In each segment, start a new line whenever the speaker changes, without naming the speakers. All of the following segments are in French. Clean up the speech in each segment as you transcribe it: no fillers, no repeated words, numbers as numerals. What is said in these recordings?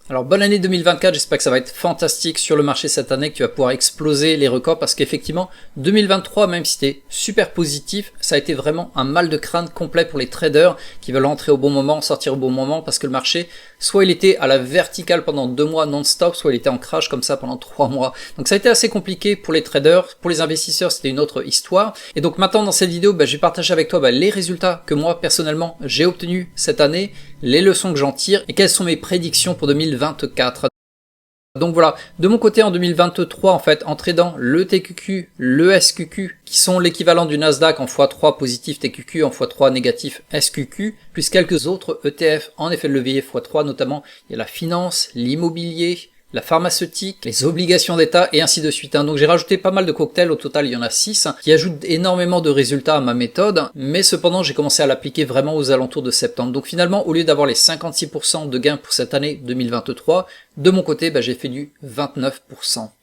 Alors bonne année 2024, j'espère que ça va être fantastique sur le marché cette année, que tu vas pouvoir exploser les records parce qu'effectivement 2023, même si c'était super positif, ça a été vraiment un mal de crâne complet pour les traders qui veulent entrer au bon moment, sortir au bon moment parce que le marché, soit il était à la verticale pendant 2 mois non-stop, soit il était en crash comme ça pendant 3 mois. Donc ça a été assez compliqué pour les traders, pour les investisseurs c'était une autre histoire. Et donc maintenant dans cette vidéo, je vais partager avec toi les résultats que moi personnellement j'ai obtenus cette année, les leçons que j'en tire et quelles sont mes prédictions pour 2024. Donc voilà, de mon côté en 2023 en fait, en tradant le TQQ, le SQQ, qui sont l'équivalent du Nasdaq en x3 positif TQQ, en x3 négatif SQQ, plus quelques autres ETF en effet de levier x3, notamment il y a la finance, l'immobilier, la pharmaceutique, les obligations d'État et ainsi de suite. Donc j'ai rajouté pas mal de cocktails, au total il y en a 6, qui ajoutent énormément de résultats à ma méthode, mais cependant j'ai commencé à l'appliquer vraiment aux alentours de septembre. Donc finalement, au lieu d'avoir les 56% de gains pour cette année 2023, de mon côté, j'ai fait du 29%.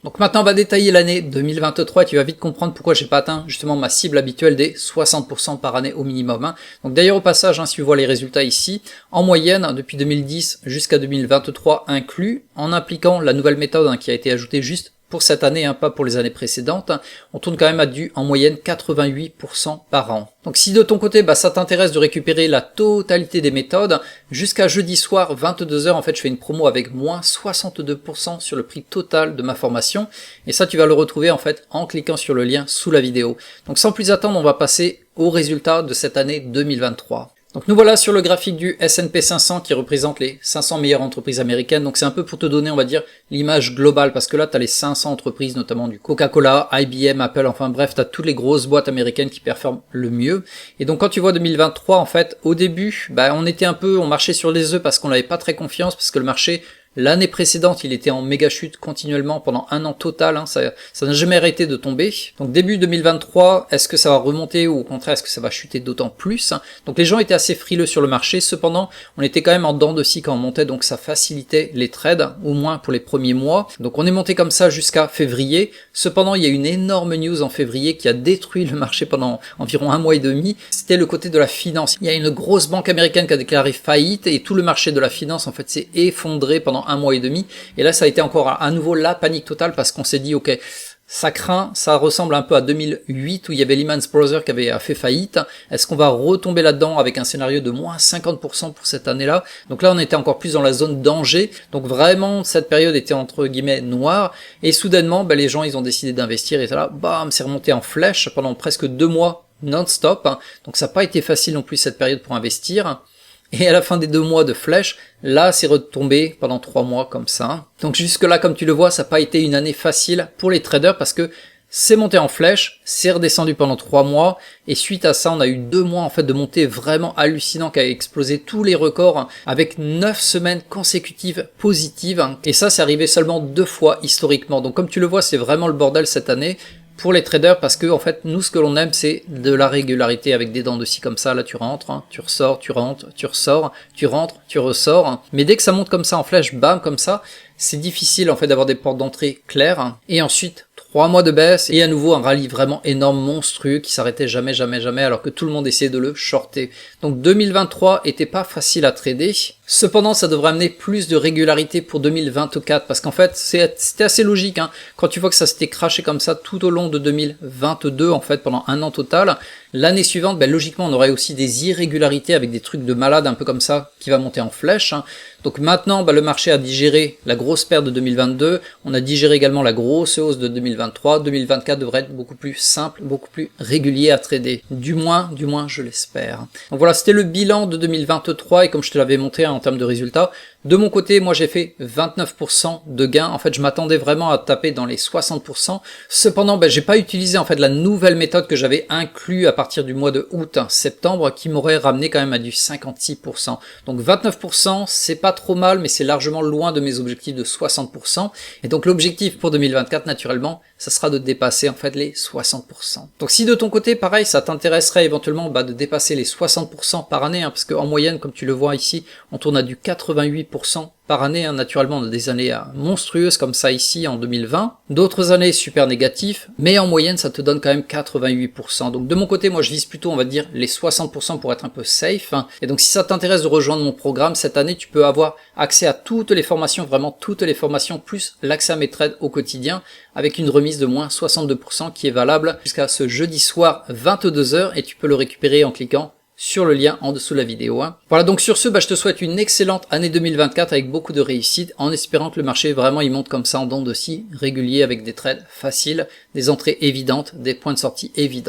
Donc maintenant, on va détailler l'année 2023 et tu vas vite comprendre pourquoi j'ai pas atteint justement ma cible habituelle des 60% par année au minimum. Donc d'ailleurs, au passage, si tu vois les résultats ici, en moyenne, depuis 2010 jusqu'à 2023 inclus, en appliquant la nouvelle méthode qui a été ajoutée juste pour cette année, pas pour les années précédentes, on tourne quand même à du, en moyenne, 88% par an. Donc si de ton côté, ça t'intéresse de récupérer la totalité des méthodes, jusqu'à jeudi soir, 22h, en fait, je fais une promo avec moins 62% sur le prix total de ma formation. Et ça, tu vas le retrouver, en fait, en cliquant sur le lien sous la vidéo. Donc sans plus attendre, on va passer aux résultats de cette année 2023. Donc nous voilà sur le graphique du S&P 500 qui représente les 500 meilleures entreprises américaines. Donc c'est un peu pour te donner, on va dire, l'image globale parce que là tu as les 500 entreprises, notamment du Coca-Cola, IBM, Apple, enfin bref, tu as toutes les grosses boîtes américaines qui performent le mieux. Et donc quand tu vois 2023, en fait, au début, on marchait sur les œufs parce qu'on n'avait pas très confiance parce que le marché, l'année précédente, il était en méga chute continuellement pendant un an total, ça n'a jamais arrêté de tomber. Donc début 2023, est-ce que ça va remonter ou au contraire est-ce que ça va chuter d'autant plus? Donc les gens étaient assez frileux sur le marché, cependant on était quand même en dents de scie quand on montait, donc ça facilitait les trades, au moins pour les premiers mois. Donc on est monté comme ça jusqu'à février, cependant il y a une énorme news en février qui a détruit le marché pendant environ un mois et demi, c'était le côté de la finance. Il y a une grosse banque américaine qui a déclaré faillite et tout le marché de la finance en fait s'est effondré pendant un mois et demi, et là ça a été encore à nouveau la panique totale parce qu'on s'est dit ok, ça craint, ça ressemble un peu à 2008 où il y avait Lehman Brothers qui avait fait faillite, est-ce qu'on va retomber là-dedans avec un scénario de moins 50% pour cette année-là? Donc là on était encore plus dans la zone danger, donc vraiment cette période était entre guillemets noire, et soudainement les gens ils ont décidé d'investir et là bam, c'est remonté en flèche pendant presque 2 mois non-stop, donc ça n'a pas été facile non plus cette période pour investir. Et à la fin des 2 mois de flèche, là c'est retombé pendant 3 mois comme ça. Donc jusque là, comme tu le vois, ça n'a pas été une année facile pour les traders parce que c'est monté en flèche, c'est redescendu pendant 3 mois, et suite à ça, on a eu 2 mois en fait de montée vraiment hallucinant qui a explosé tous les records avec 9 semaines consécutives positives. Et ça, c'est arrivé seulement 2 fois historiquement. Donc comme tu le vois, c'est vraiment le bordel cette année pour les traders parce que en fait nous ce que l'on aime c'est de la régularité avec des dents de scie comme ça. Là tu rentres, tu ressors, tu rentres, tu ressors, tu rentres, tu ressors, mais dès que ça monte comme ça en flèche, bam, comme ça, c'est difficile en fait d'avoir des portes d'entrée claires. Et ensuite 3 mois de baisse et à nouveau un rallye vraiment énorme, monstrueux qui s'arrêtait jamais alors que tout le monde essayait de le shorter. Donc 2023 était pas facile à trader. Cependant, ça devrait amener plus de régularité pour 2024 parce qu'en fait, c'était assez logique. Quand tu vois que ça s'était crashé comme ça tout au long de 2022, en fait, pendant un an total, l'année suivante, logiquement, on aurait aussi des irrégularités avec des trucs de malade un peu comme ça qui va monter en flèche. Donc maintenant, le marché a digéré la grosse perte de 2022, on a digéré également la grosse hausse de 2023, 2024 devrait être beaucoup plus simple, beaucoup plus régulier à trader. Du moins, je l'espère. Donc voilà, c'était le bilan de 2023 et comme je te l'avais montré en termes de résultats, de mon côté, moi j'ai fait 29% de gains. En fait, je m'attendais vraiment à taper dans les 60%. Cependant, j'ai pas utilisé en fait la nouvelle méthode que j'avais inclus à partir du mois de août, septembre, qui m'aurait ramené quand même à du 56%. Donc 29%, c'est pas trop mal, mais c'est largement loin de mes objectifs de 60%. Et donc l'objectif pour 2024, naturellement, ça sera de dépasser en fait les 60%. Donc si de ton côté, pareil, ça t'intéresserait éventuellement de dépasser les 60% par année, parce qu'en moyenne, comme tu le vois ici, on tourne à du 88% 1000% par année, hein. Naturellement, on a des années monstrueuses comme ça ici en 2020. D'autres années super négatifs, mais en moyenne, ça te donne quand même 88%. Donc de mon côté, moi je vise plutôt, on va dire, les 60% pour être un peu safe, hein. Et donc si ça t'intéresse de rejoindre mon programme, cette année, tu peux avoir accès à toutes les formations, vraiment toutes les formations, plus l'accès à mes trades au quotidien, avec une remise de moins 62% qui est valable jusqu'à ce jeudi soir 22h, et tu peux le récupérer en cliquant sur le lien en dessous de la vidéo, hein. Voilà, donc sur ce, je te souhaite une excellente année 2024 avec beaucoup de réussite, en espérant que le marché vraiment il monte comme ça en dents de scie réguliers avec des trades faciles, des entrées évidentes, des points de sortie évidents.